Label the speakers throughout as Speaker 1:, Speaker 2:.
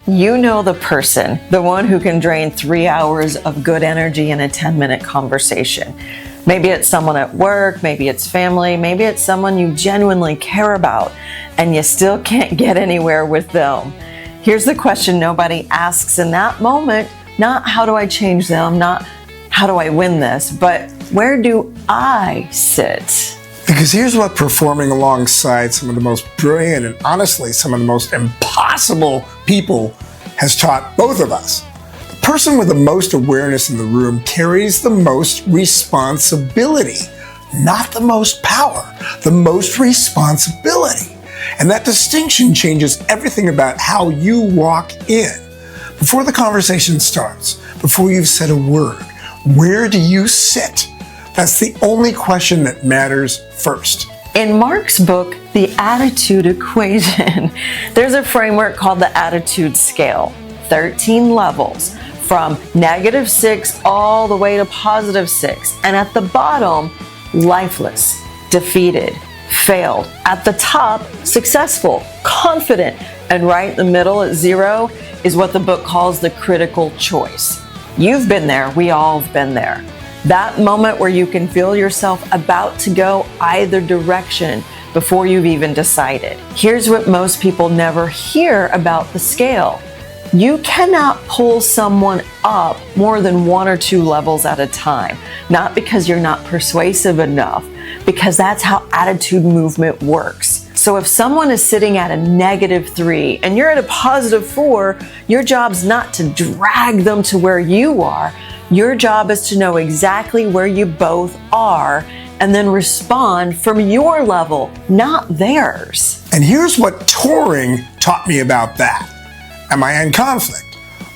Speaker 1: You know the person, the one who can drain 3 hours of good energy in a 10-minute conversation. Maybe it's someone at work, maybe it's family, maybe it's someone you genuinely care about, and you still can't get anywhere with them. Here's the question nobody asks in that moment, not how do I change them, not how do I win this, but where do I sit?
Speaker 2: Because here's what performing alongside some of the most brilliant and honestly some of the most impossible people has taught both of us. The person with the most awareness in the room carries the most responsibility, not the most power, the most responsibility. And that distinction changes everything about how you walk in. Before the conversation starts, before you've said a word, where do you sit? That's the only question that matters first.
Speaker 1: In Mark's book, The Attitude Equation, there's a framework called the Attitude Scale, 13 levels, from -6 all the way to +6. And at the bottom, lifeless, defeated, failed. At the top, successful, confident. And right in the middle at 0 is what the book calls the critical choice. You've been there, we all have been there. That moment where you can feel yourself about to go either direction before you've even decided. Here's what most people never hear about the scale. You cannot pull someone up more than 1 or 2 levels at a time. Not because you're not persuasive enough, because that's how attitude movement works. So if someone is sitting at a -3 and you're at a +4, your job's not to drag them to where you are. Your job is to know exactly where you both are and then respond from your level, not theirs.
Speaker 2: And here's what touring taught me about that. Am I in conflict?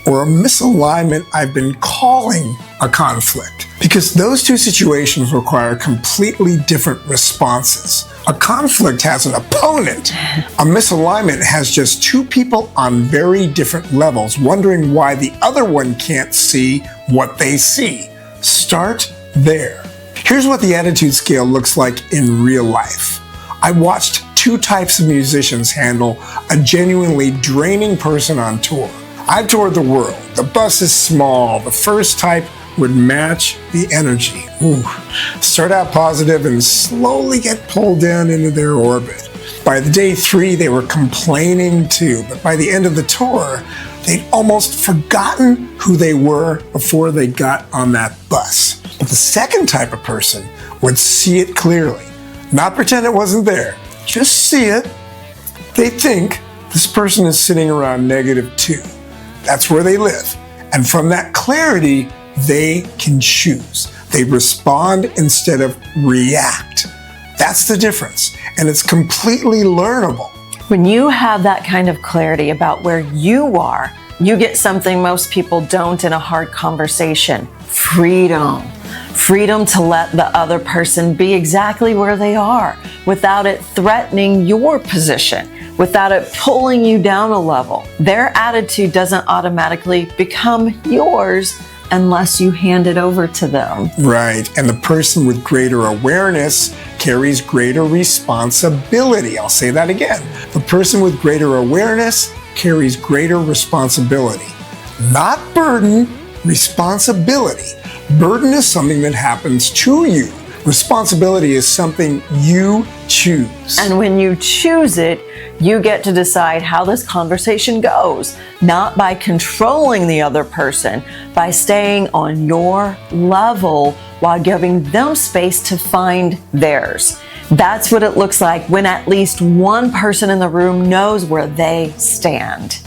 Speaker 2: Or a misalignment I've been calling a conflict? Because those two situations require completely different responses. A conflict has an opponent. A misalignment has just two people on very different levels, wondering why the other one can't see what they see. Start there. Here's what the attitude scale looks like in real life. I watched 2 types of musicians handle a genuinely draining person on tour. I've toured the world. The bus is small. The first type would match the energy. Start out positive and slowly get pulled down into their orbit. By the day 3, they were complaining too, but by the end of the tour, they'd almost forgotten who they were before they got on that bus. But the second type of person would see it clearly, not pretend it wasn't there, just see it. They think this person is sitting around -2. That's where they live. And from that clarity, they can choose. They respond instead of react. That's the difference. And it's completely learnable.
Speaker 1: When you have that kind of clarity about where you are, you get something most people don't in a hard conversation: freedom. Freedom to let the other person be exactly where they are without it threatening your position, without it pulling you down a level. Their attitude doesn't automatically become yours unless you hand it over to them.
Speaker 2: Right, and the person with greater awareness carries greater responsibility. I'll say that again. The person with greater awareness carries greater responsibility. Not burden, responsibility. Burden is something that happens to you. Responsibility is something you choose.
Speaker 1: And when you choose it, you get to decide how this conversation goes, not by controlling the other person, by staying on your level while giving them space to find theirs. That's what it looks like when at least one person in the room knows where they stand.